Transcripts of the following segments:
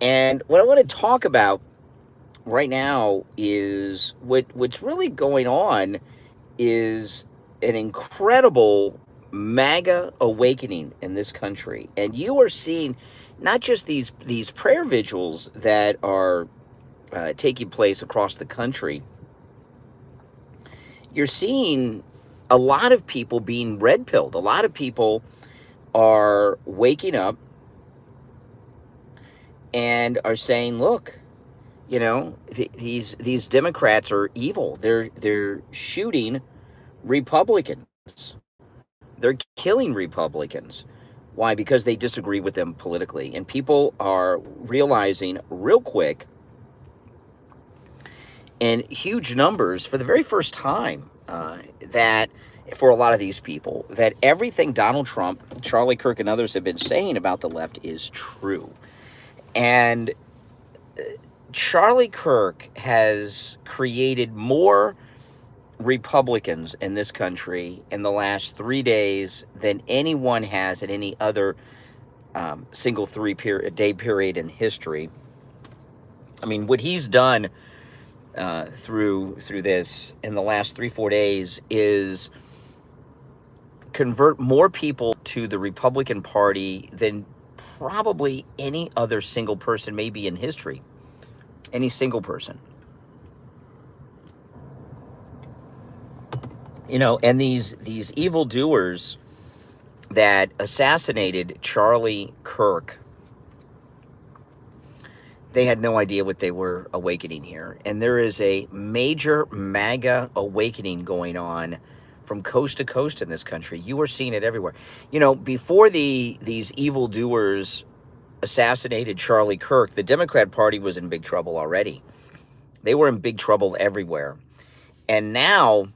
And what I want to talk about right now is what's really going on is an incredible MAGA awakening in this country. And you are seeing not just these prayer vigils that are taking place across the country. You're seeing a lot of people being red pilled. A lot of people are waking up and are saying, "Look, these Democrats are evil. They're shooting Republicans. They're killing Republicans. Why? Because they disagree with them politically." And people are realizing real quick, in huge numbers, for the very first time, that for a lot of these people, that everything Donald Trump, Charlie Kirk, and others have been saying about the left is true. And Charlie Kirk has created more Republicans in this country in the last 3 days than anyone has in any other single 3-day period in history. I mean, what he's done through this in the last 3-4 days is convert more people to the Republican Party than probably any other single person maybe in history. Any single person. And these evildoers that assassinated Charlie Kirk, they had no idea what they were awakening here. And there is a major MAGA awakening going on from coast to coast in this country. You are seeing it everywhere. Before these evildoers assassinated Charlie Kirk, the Democrat Party was in big trouble already. They were in big trouble everywhere. And now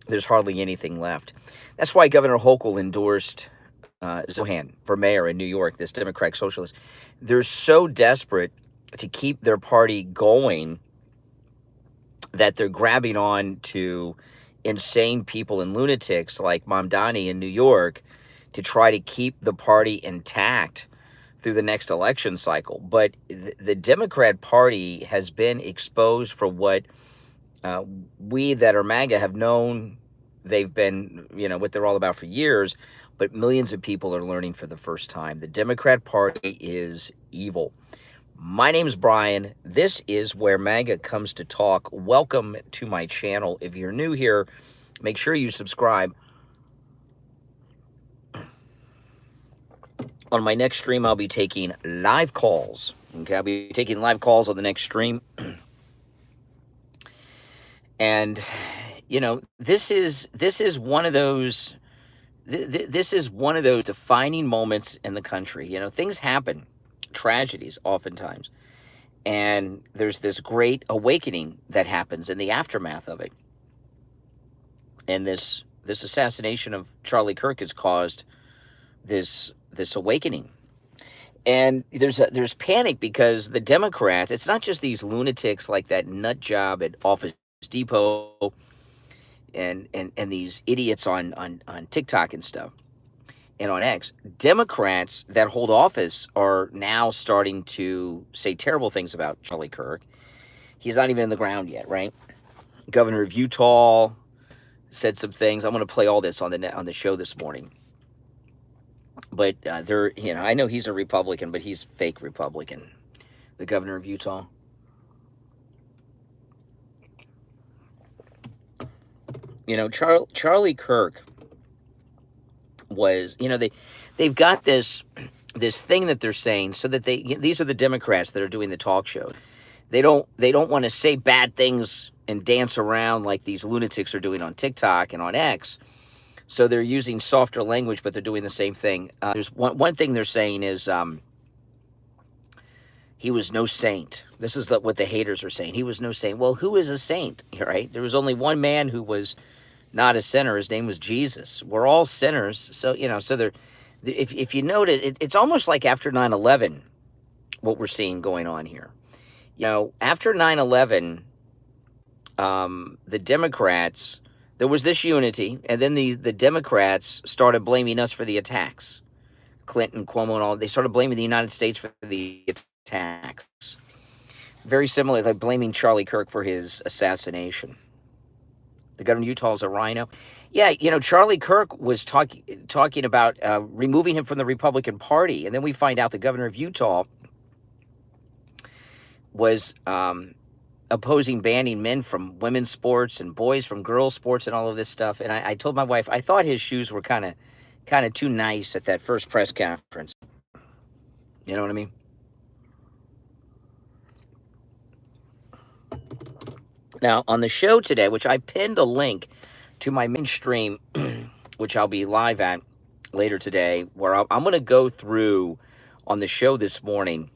there's hardly anything left. That's why Governor Hochul endorsed Zohan for mayor in New York, this Democratic socialist. They're so desperate to keep their party going that they're grabbing on to insane people and lunatics like Mamdani in New York to try to keep the party intact through the next election cycle. But the Democrat Party has been exposed for what we that are MAGA have known. They've been, what they're all about for years, but millions of people are learning for the first time. The Democrat Party is evil. My name's Brian. This is where MAGA comes to talk. Welcome to my channel. If you're new here, make sure you subscribe. On my next stream, I'll be taking live calls. Okay, I'll be taking live calls on the next stream. And this is one of those defining moments in the country. Things happen, tragedies oftentimes, and there's this great awakening that happens in the aftermath of it. And this assassination of Charlie Kirk has caused this awakening. And there's panic because the Democrats, it's not just these lunatics like that nut job at Office Depot and these idiots on TikTok and stuff and on X. Democrats that hold office are now starting to say terrible things about Charlie Kirk. He's not even in the ground yet, right? Governor of Utah said some things. I'm going to play all this on the show this morning. But I know he's a Republican, but he's fake Republican. The governor of Utah. Charlie Kirk was, they've got this thing that they're saying so that these are the Democrats that are doing the talk show. They don't want to say bad things and dance around like these lunatics are doing on TikTok and on X. So they're using softer language, but they're doing the same thing. There's one thing they're saying is he was no saint. This is what the haters are saying. He was no saint. Well, who is a saint, right? There was only one man who was not a sinner. His name was Jesus. We're all sinners. So, if you note it, it's almost like after 9/11, what we're seeing going on here. After 9/11, the Democrats, there was this unity, and then the Democrats started blaming us for the attacks. Clinton, Cuomo, and all, they started blaming the United States for the attacks. Very similar, like blaming Charlie Kirk for his assassination. The governor of Utah is a rhino. Yeah, Charlie Kirk was talking about removing him from the Republican Party, and then we find out the governor of Utah was opposing banning men from women's sports and boys from girls' sports and all of this stuff. And I told my wife I thought his shoes were kind of too nice at that first press conference. You know what I mean? Now, on the show today, which I pinned a link to my mainstream, which I'll be live at later today, where I'm going to go through on the show this morning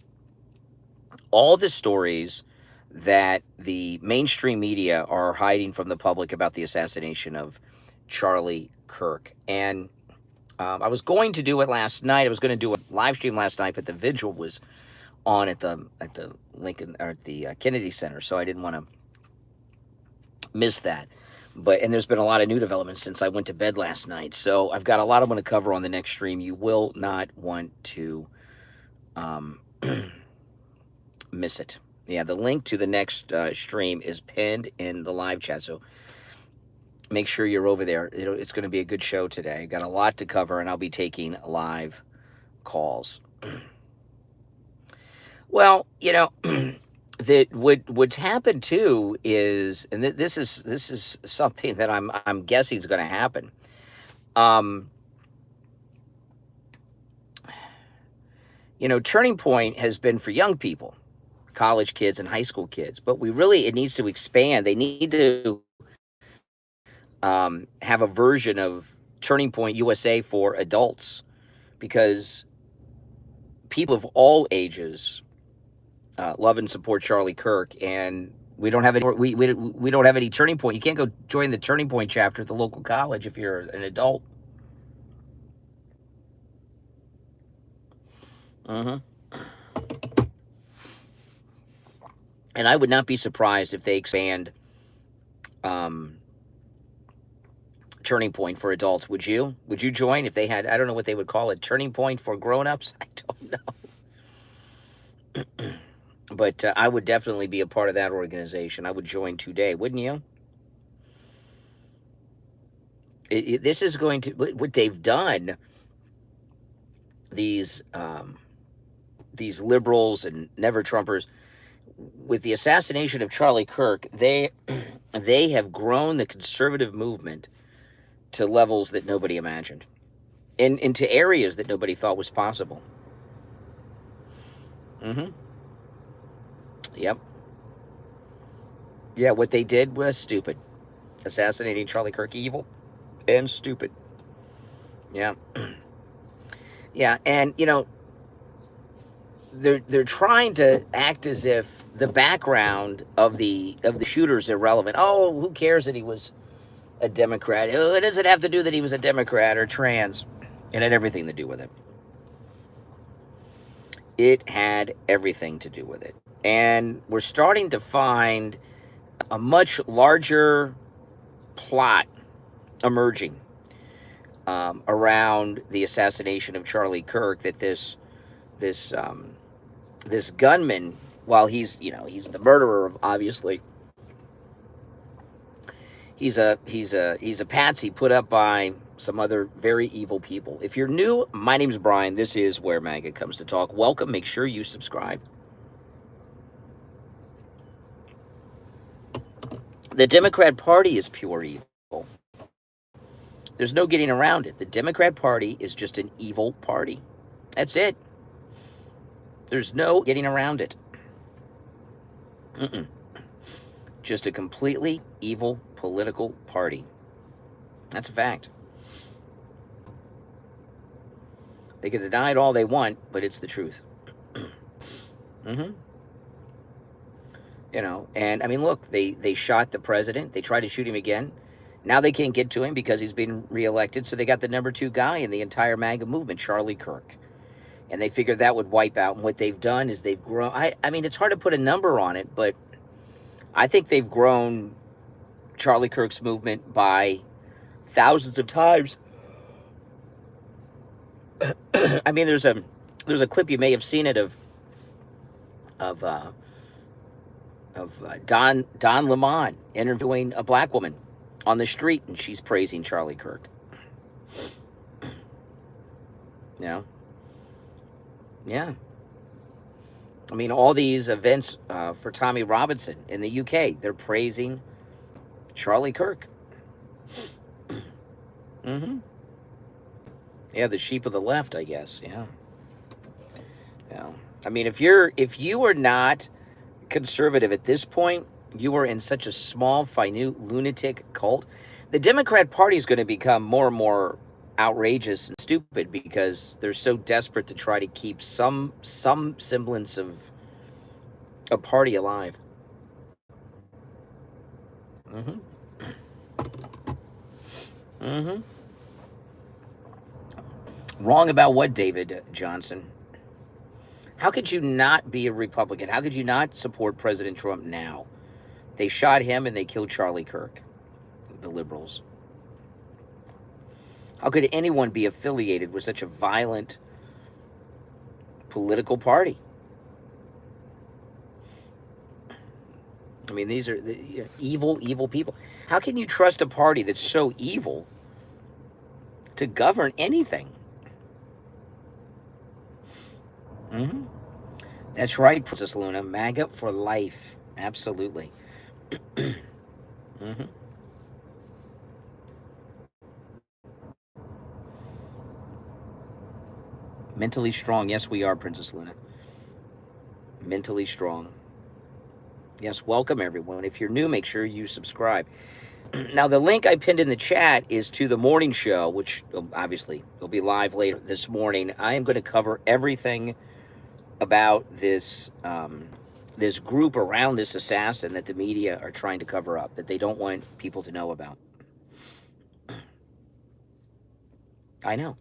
all the stories that the mainstream media are hiding from the public about the assassination of Charlie Kirk. And I was going to do it last night. I was going to do a live stream last night, but the vigil was on at the Lincoln or at the Kennedy Center, so I didn't want to miss that. And there's been a lot of new developments since I went to bed last night, so I've got a lot I want to cover on the next stream. You will not want to miss it. Yeah, the link to the next stream is pinned in the live chat, so make sure you're over there. It's going to be a good show today. Got a lot to cover, and I'll be taking live calls. Well, that what's happened too is, and this is something that I'm guessing is going to happen. Turning point has been for young people, college kids and high school kids, but it needs to expand. They need to have a version of Turning Point USA for adults, because people of all ages love and support Charlie Kirk, and we don't have any Turning Point. You can't go join the Turning Point chapter at the local college if you're an adult. And I would not be surprised if they expand Turning Point for adults. Would you join if they had, I don't know what they would call it, Turning Point for grown-ups? I don't know. But I would definitely be a part of that organization. I would join today, wouldn't you? This is going to, what they've done, these liberals and never-Trumpers, with the assassination of Charlie Kirk, they have grown the conservative movement to levels that nobody imagined, and into areas that nobody thought was possible. Yep. Yeah, what they did was stupid. Assassinating Charlie Kirk, evil and stupid. Yeah. Yeah, and they're trying to act as if the background of the shooter's irrelevant. Oh, who cares that he was a Democrat? What does it have to do that he was a Democrat or trans? It had everything to do with it. It had everything to do with it. And we're starting to find a much larger plot emerging around the assassination of Charlie Kirk, that this gunman, while he's the murderer, obviously, he's a patsy put up by some other very evil people. If you're new, my name's Brian. This is Where MAGA Comes to Talk. Welcome. Make sure you subscribe. The Democrat Party is pure evil. There's no getting around it. The Democrat Party is just an evil party. That's it. There's no getting around it. Just a completely evil political party. That's a fact. They can deny it all they want, but it's the truth. And I mean, look, they shot the president. They tried to shoot him again. Now they can't get to him because he's been reelected. So they got the number 2 guy in the entire MAGA movement, Charlie Kirk. And they figured that would wipe out. And what they've done is they've grown. I mean, it's hard to put a number on it, but I think they've grown Charlie Kirk's movement by thousands of times. I mean, there's a clip, you may have seen it, of of Don Lemon interviewing a black woman on the street, and she's praising Charlie Kirk. Yeah. Yeah. I mean, all these events for Tommy Robinson in the UK, they're praising Charlie Kirk. Mm-hmm. Yeah, the sheep of the left, I guess. Yeah. Yeah. I mean, if you are not conservative at this point, you are in such a small, minute, lunatic cult. The Democrat Party is going to become more and more outrageous and stupid because they're so desperate to try to keep some semblance of a party alive. Mm-hmm. Mm-hmm. Wrong about what, David Johnson? How could you not be a Republican? How could you not support President Trump now? They shot him and they killed Charlie Kirk, the liberals. How could anyone be affiliated with such a violent political party? I mean, these are evil, evil people. How can you trust a party that's so evil to govern anything? Mm-hmm. That's right, Princess Luna. MAGA for life. Absolutely. Mm-hmm. Mentally strong. Yes, we are, Princess Luna. Mentally strong. Yes, welcome, everyone. If you're new, make sure you subscribe. Now, the link I pinned in the chat is to the morning show, which obviously will be live later this morning. I am going to cover everything about this this group around this assassin that the media are trying to cover up, that they don't want people to know about. I know.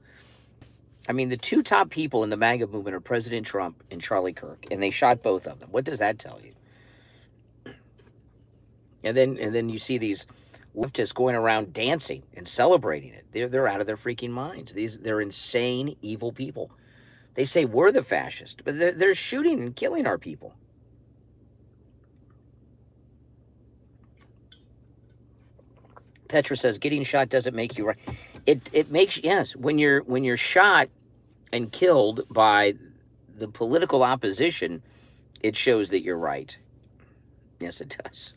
I mean, the two top people in the MAGA movement are President Trump and Charlie Kirk, and they shot both of them. What does that tell you? And then you see these leftists going around dancing and celebrating it. They're out of their freaking minds. They're insane, evil people. They say we're the fascists, but they're shooting and killing our people. Petra says getting shot doesn't make you right. It makes, yes, when you're shot and killed by the political opposition, it shows that you're right. Yes, it does.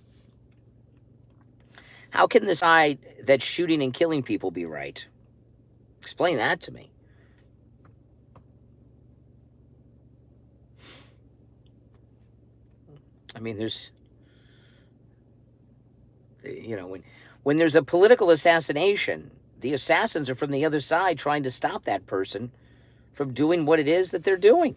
How can the side that's shooting and killing people be right? Explain that to me. I mean, there's, when there's a political assassination, the assassins are from the other side trying to stop that person from doing what it is that they're doing.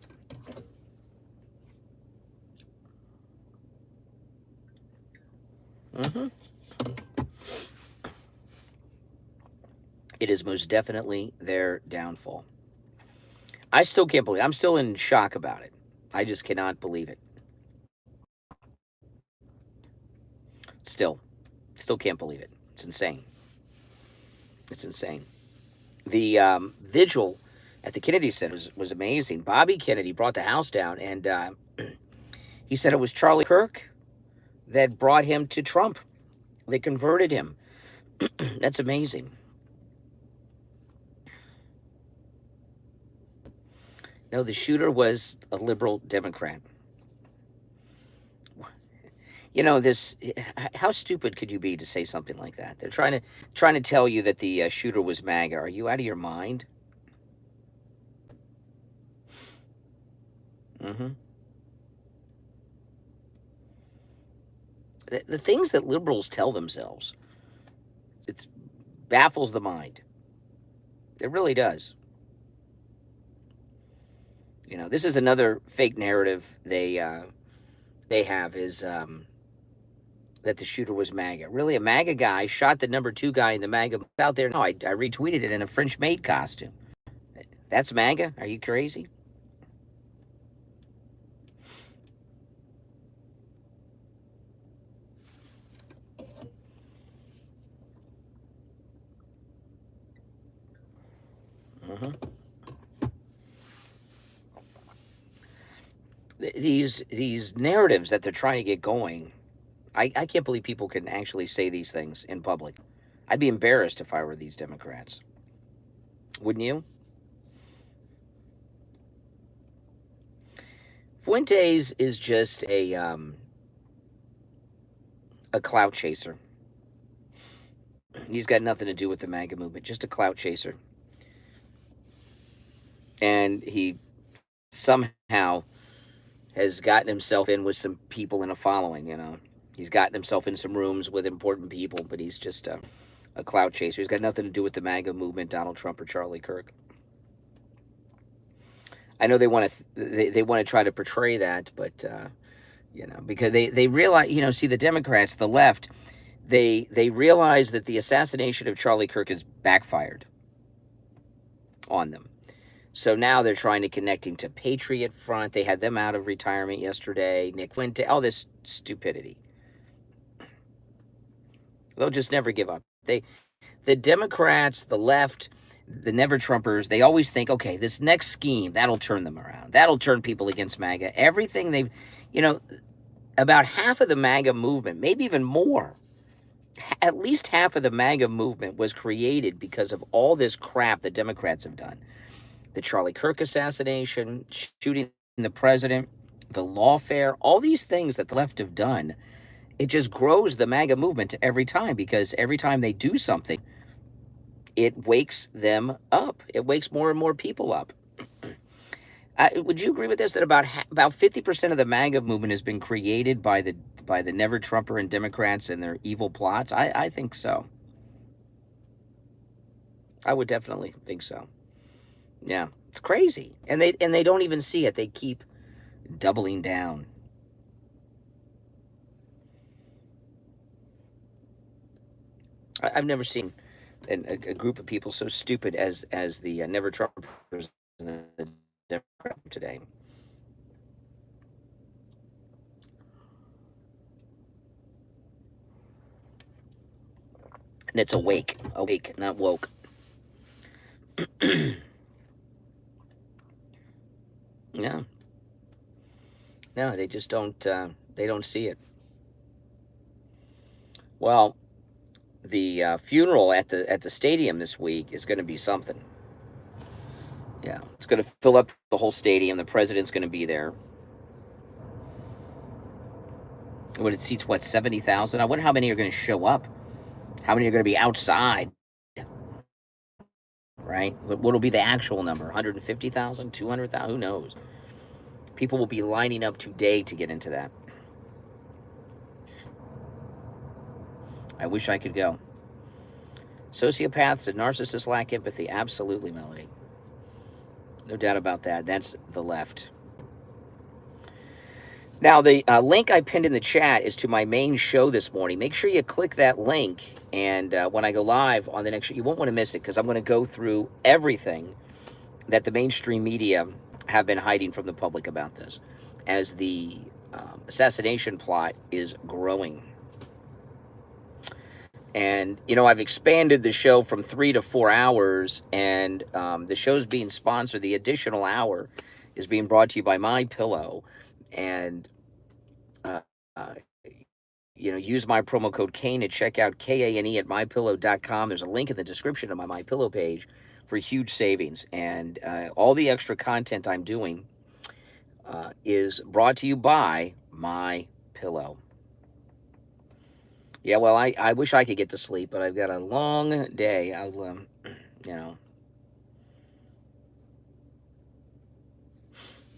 Mm-hmm. It is most definitely their downfall. I still can't believe it. I'm still in shock about it. I just cannot believe it. Still can't believe it. It's insane. It's insane. The vigil at the Kennedy Center was amazing. Bobby Kennedy brought the house down, and he said it was Charlie Kirk that brought him to Trump. They converted him. That's amazing. No, the shooter was a liberal Democrat. This, how stupid could you be to say something like that? They're trying to tell you that the shooter was MAGA. Are you out of your mind? Mm-hmm. The things that liberals tell themselves, it baffles the mind. It really does. This is another fake narrative they have, is that the shooter was MAGA. Really, a MAGA guy shot the number 2 guy in the MAGA out there. No, I retweeted it in a French maid costume. That's MAGA? Are you crazy? Mm-hmm. these narratives that they're trying to get going. I can't believe people can actually say these things in public. I'd be embarrassed if I were these Democrats. Wouldn't you? Fuentes is just a clout chaser. He's got nothing to do with the MAGA movement, just a clout chaser. And he somehow has gotten himself in with some people in a following, you know. He's gotten himself in some rooms with important people, but he's just a clout chaser. He's got nothing to do with the MAGA movement, Donald Trump or Charlie Kirk. I know they want to try to portray that, but you know, because they realize, you know, see, the Democrats, the left, they realize that the assassination of Charlie Kirk has backfired on them. So now they're trying to connect him to Patriot Front. They had them out of retirement yesterday. Nick Fuentes, all this stupidity. They'll just never give up. The Democrats, the left, the Never Trumpers, they always think, okay, this next scheme, that'll turn them around. That'll turn people against MAGA. Everything they've, you know, about half of the MAGA movement, maybe even more, at least half of the MAGA movement was created because of all this crap the Democrats have done. The Charlie Kirk assassination, shooting the president, the lawfare, all these things that the left have done, it just grows the MAGA movement every time, because every time they do something, it wakes them up. It wakes more and more people up. Would you agree with this, that about 50% of the MAGA movement has been created by the Never Trumper and Democrats and their evil plots? I think so. I would definitely think so. Yeah, it's crazy, and they don't even see it. They keep doubling down. I've never seen a group of people so stupid as the Never Trumpers and the Democrat today. And it's awake, not woke. Yeah. No, they just don't. They don't see it. Well, the funeral at the stadium this week is going to be something. Yeah, it's going to fill up the whole stadium. The president's going to be there. When it seats, what, 70,000? I wonder how many are going to show up. How many are going to be outside? Right? What will be the actual number? 150,000? 200,000? Who knows? People will be lining up today to get into that. I wish I could go. Sociopaths and narcissists lack empathy. Absolutely, Melody. No doubt about that. That's the left. Now, the link I pinned in the chat is to my main show this morning. Make sure you click that link, and when I go live on the next show, you won't want to miss it, because I'm going to go through everything that the mainstream media have been hiding from the public about this, as the assassination plot is growing. And, you know, I've expanded the show from 3 to 4 hours, and the show's being sponsored. The additional hour is being brought to you by MyPillow. And, you know, use my promo code Kane at checkout, Kane at mypillow.com. There's a link in the description of my MyPillow page for huge savings. And all the extra content I'm doing is brought to you by MyPillow. Yeah, well, I wish I could get to sleep, but I've got a long day. I'll, you know.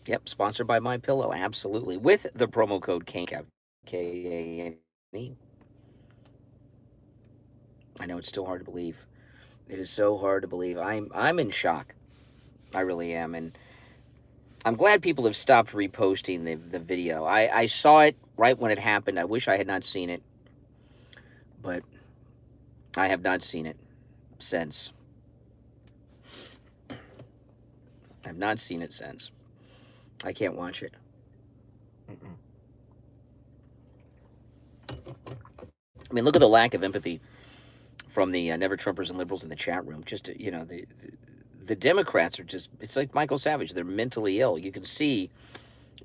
Yep, sponsored by MyPillow, absolutely. With the promo code Kane, K-A-N-E. I know it's still hard to believe. It is so hard to believe. I'm in shock. I really am. And I'm glad people have stopped reposting the video. I saw it right when it happened. I wish I had not seen it. But I have not seen it since. I've not seen it since. I can't watch it. I mean, look at the lack of empathy from the Never Trumpers and liberals in the chat room. Just, you know, the Democrats are just, it's like Michael Savage. They're mentally ill. You can see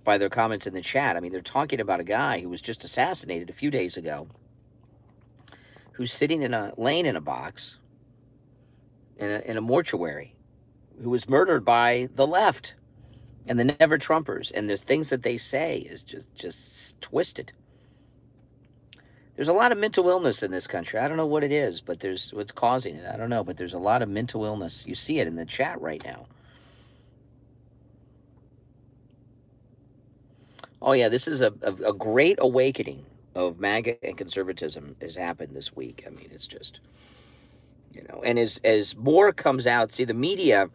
by their comments in the chat. I mean, they're talking about a guy who was just assassinated a few days ago, who's sitting laying in a box in a mortuary, who was murdered by the left and the Never Trumpers, and there's things that they say is just twisted. There's a lot of mental illness in this country. I don't know what it is, but there's what's causing it. I don't know, but there's a lot of mental illness. You see it in the chat right now. Oh yeah, this is a great awakening of MAGA and conservatism has happened this week. I mean, it's just, and as more comes out, see, the media,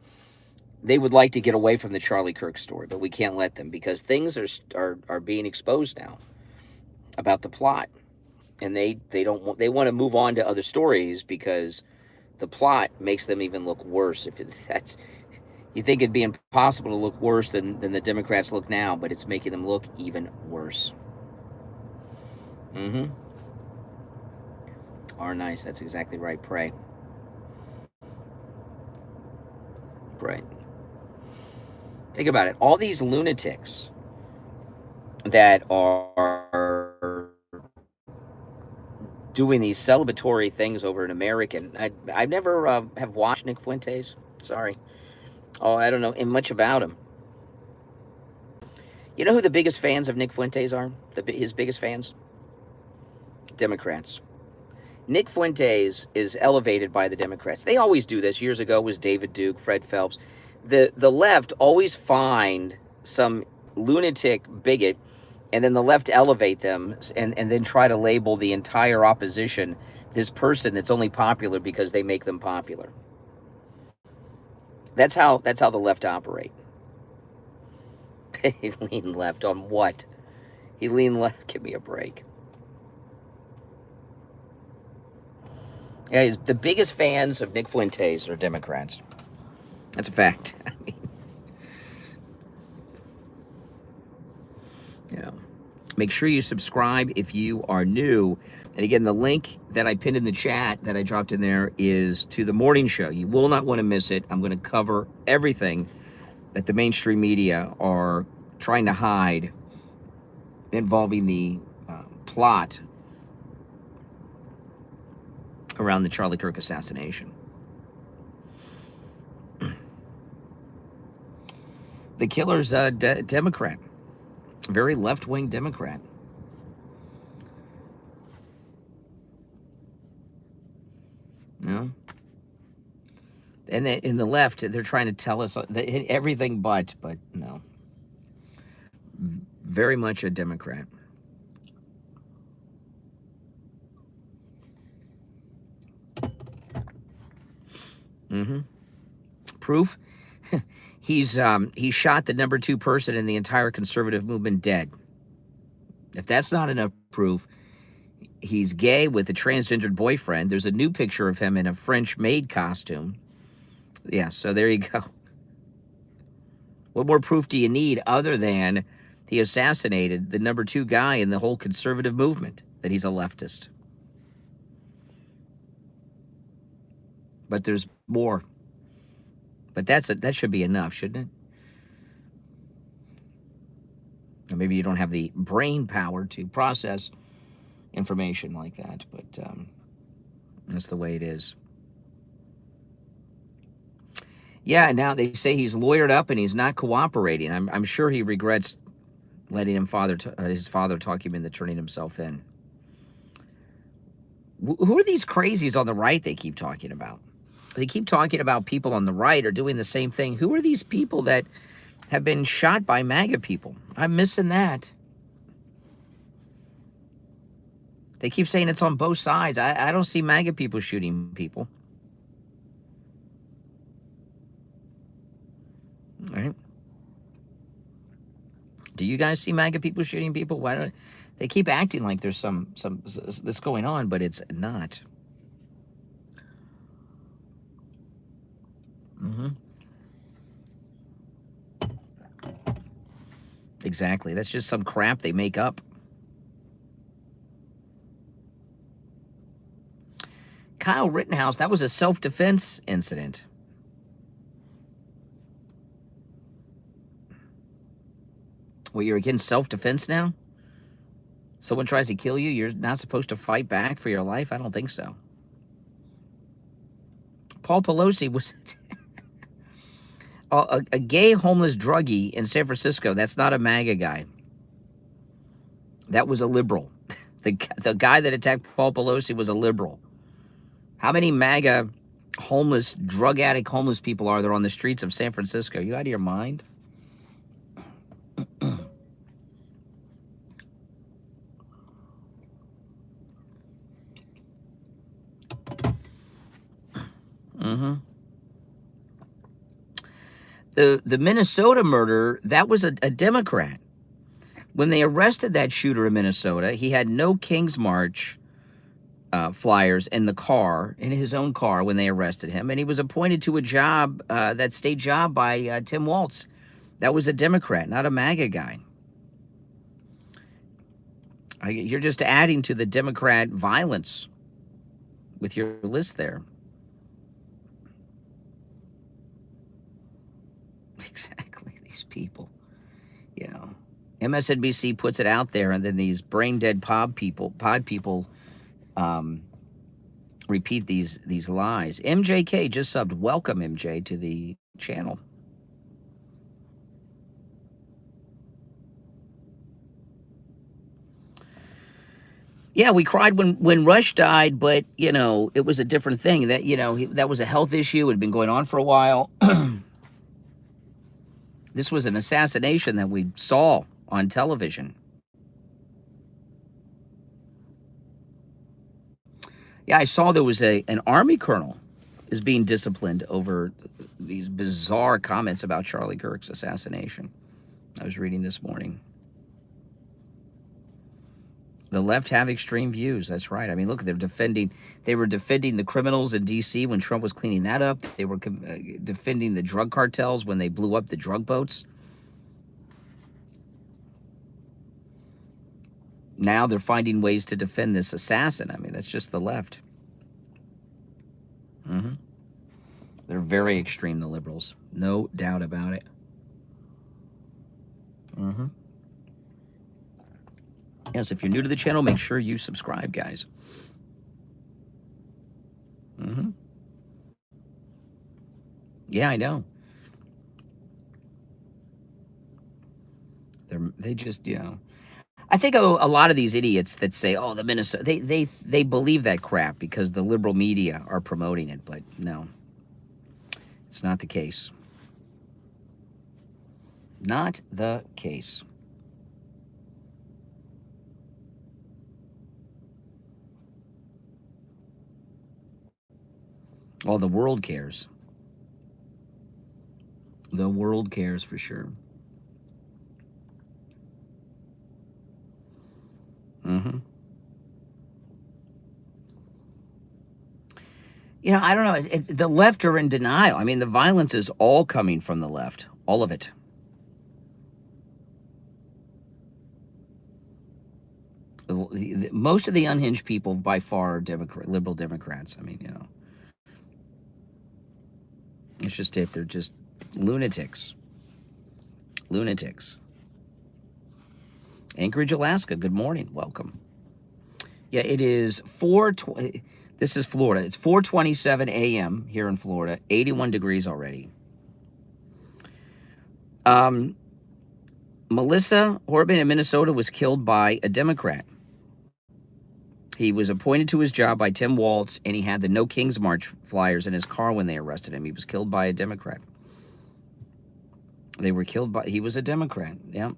they would like to get away from the Charlie Kirk story, but we can't let them, because things are being exposed now about the plot, and they want to move on to other stories because the plot makes them even look worse. You think it'd be impossible to look worse than the Democrats look now, but it's making them look even worse. Are nice. That's exactly right. Pray. Think about it. All these lunatics that are doing these celebratory things over in American. I never have watched Nick Fuentes. Sorry. Oh, I don't know much about him. You know who the biggest fans of Nick Fuentes are? His biggest fans? Democrats. Nick Fuentes is elevated by the Democrats. They always do this. Years ago was David Duke, Fred Phelps. The left always find some lunatic bigot, and then the left elevate them and then try to label the entire opposition this person that's only popular because they make them popular. That's how the left operate. He leaned left on what? He leaned left. Give me a break. Yeah, the biggest fans of Nick Fuentes are Democrats. That's a fact. I mean, make sure you subscribe if you are new. And again, the link that I pinned in the chat that I dropped in there is to the morning show. You will not want to miss it. I'm going to cover everything that the mainstream media are trying to hide involving the plot around the Charlie Kirk assassination. The killer's a Democrat, very left-wing Democrat. No. And in the left, they're trying to tell us everything but no. Very much a Democrat. Proof? He shot the number 2 person in the entire conservative movement dead. If that's not enough proof, he's gay with a transgendered boyfriend. There's a new picture of him in a French maid costume. Yeah, so there you go. What more proof do you need other than he assassinated the number 2 guy in the whole conservative movement, that he's a leftist? But there's more. But that should be enough, shouldn't it? Or maybe you don't have the brain power to process information like that, but that's the way it is. Yeah, now they say he's lawyered up and he's not cooperating. I'm sure he regrets letting his father talk him into turning himself in. Who are these crazies on the right they keep talking about? They keep talking about people on the right are doing the same thing. Who are these people that have been shot by MAGA people? I'm missing that. They keep saying it's on both sides. I don't see MAGA people shooting people. All right. Do you guys see MAGA people shooting people? Why don't they keep acting like there's some this going on, but it's not. Exactly. That's just some crap they make up. Kyle Rittenhouse, that was a self-defense incident. Well, you're against self-defense now? Someone tries to kill you, you're not supposed to fight back for your life? I don't think so. Paul Pelosi was a gay homeless druggie in San Francisco. That's not a MAGA guy. That was a liberal. The guy that attacked Paul Pelosi was a liberal. How many MAGA homeless, drug addict homeless people are there on the streets of San Francisco? You out of your mind? The Minnesota murder, that was a Democrat. When they arrested that shooter in Minnesota, he had no King's March flyers in the car, in his own car, when they arrested him. And he was appointed to a job, that state job, by Tim Walz. That was a Democrat, not a MAGA guy. You're just adding to the Democrat violence with your list there. Exactly, these people, you know. MSNBC puts it out there, and then these brain-dead pod people repeat these lies. MJK just subbed. Welcome, MJ, to the channel. Yeah, we cried when Rush died, but, you know, it was a different thing. That, you know, that was a health issue. It had been going on for a while. This was an assassination that we saw on television. Yeah, I saw there was an Army colonel is being disciplined over these bizarre comments about Charlie Kirk's assassination. I was reading this morning. The left have extreme views. That's right. I mean, look, they were defending the criminals in D.C. when Trump was cleaning that up. They were defending the drug cartels when they blew up the drug boats. Now they're finding ways to defend this assassin. I mean, that's just the left. They're very extreme, the liberals. No doubt about it. Yes, if you're new to the channel, make sure you subscribe, guys. Yeah, I know. They just, you know. I think a lot of these idiots that say, "Oh, the Minnesota," they believe that crap because the liberal media are promoting it. But no, it's not the case. Not the case. Well, the world cares. The world cares for sure. You know, I don't know. The left are in denial. I mean, the violence is all coming from the left. All of it. Most of the unhinged people, by far, are liberal Democrats. I mean, you know. It's just it. They're just lunatics. Lunatics. Anchorage, Alaska. Good morning. Welcome. Yeah, it is 4:20. This is Florida. It's 4:27 a.m. here in Florida. 81 degrees already. Melissa Horban in Minnesota was killed by a Democrat. He was appointed to his job by Tim Walz, and he had the No King's March flyers in his car when they arrested him. He was killed by a Democrat. They were killed by, he was a Democrat, yeah.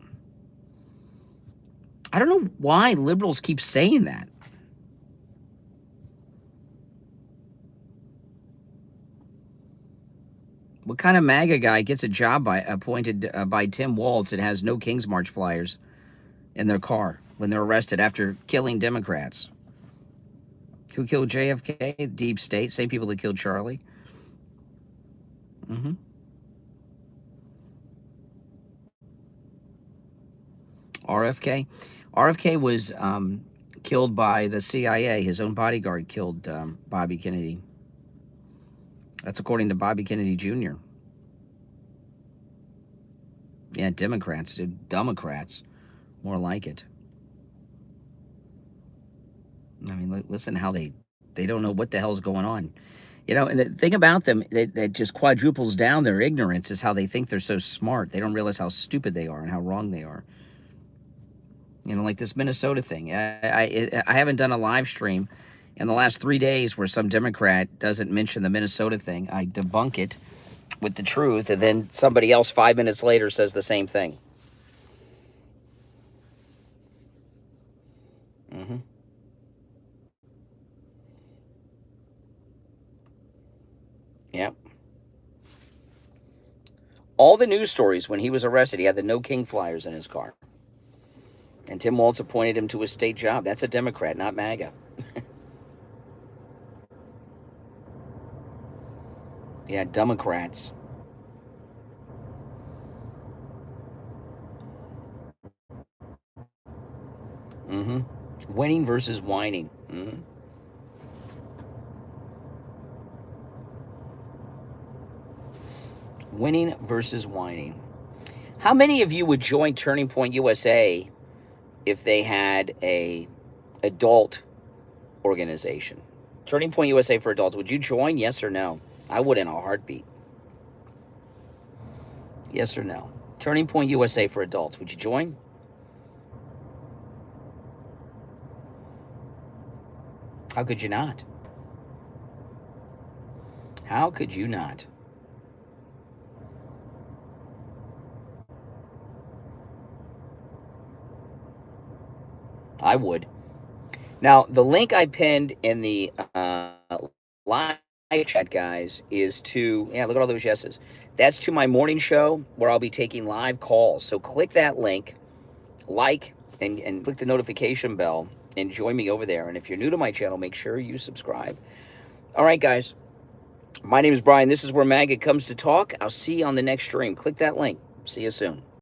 I don't know why liberals keep saying that. What kind of MAGA guy gets a job appointed by Tim Walz and has no King's March flyers in their car when they're arrested after killing Democrats? Who killed JFK? Deep State, same people that killed Charlie. RFK? RFK was killed by the CIA. His own bodyguard killed Bobby Kennedy. That's according to Bobby Kennedy Jr. Yeah, Democrats, dude. Democrats. More like it. I mean, listen how they don't know what the hell's going on. You know, and the thing about them that just quadruples down their ignorance is how they think they're so smart. They don't realize how stupid they are and how wrong they are. You know, like this Minnesota thing. I haven't done a live stream in the last 3 days where some Democrat doesn't mention the Minnesota thing. I debunk it with the truth, and then somebody else 5 minutes later says the same thing. Mm-hmm. Yeah. All the news stories when he was arrested, he had the No King flyers in his car. And Tim Walz appointed him to a state job. That's a Democrat, not MAGA. Yeah, Democrats. Mm-hmm. Winning versus whining. Mm-hmm. Winning versus whining. How many of you would join Turning Point USA if they had a adult organization? Turning Point USA for adults. Would you join? Yes or no? I would in a heartbeat. Yes or no? Turning Point USA for adults. Would you join? How could you not? How could you not? I would. Now, the link I pinned in the live chat, guys, is to, yeah, look at all those yeses. That's to my morning show where I'll be taking live calls. So click that link, and click the notification bell, and join me over there. And if you're new to my channel, make sure you subscribe. All right, guys. My name is Brian. This is where MAGA comes to talk. I'll see you on the next stream. Click that link. See you soon.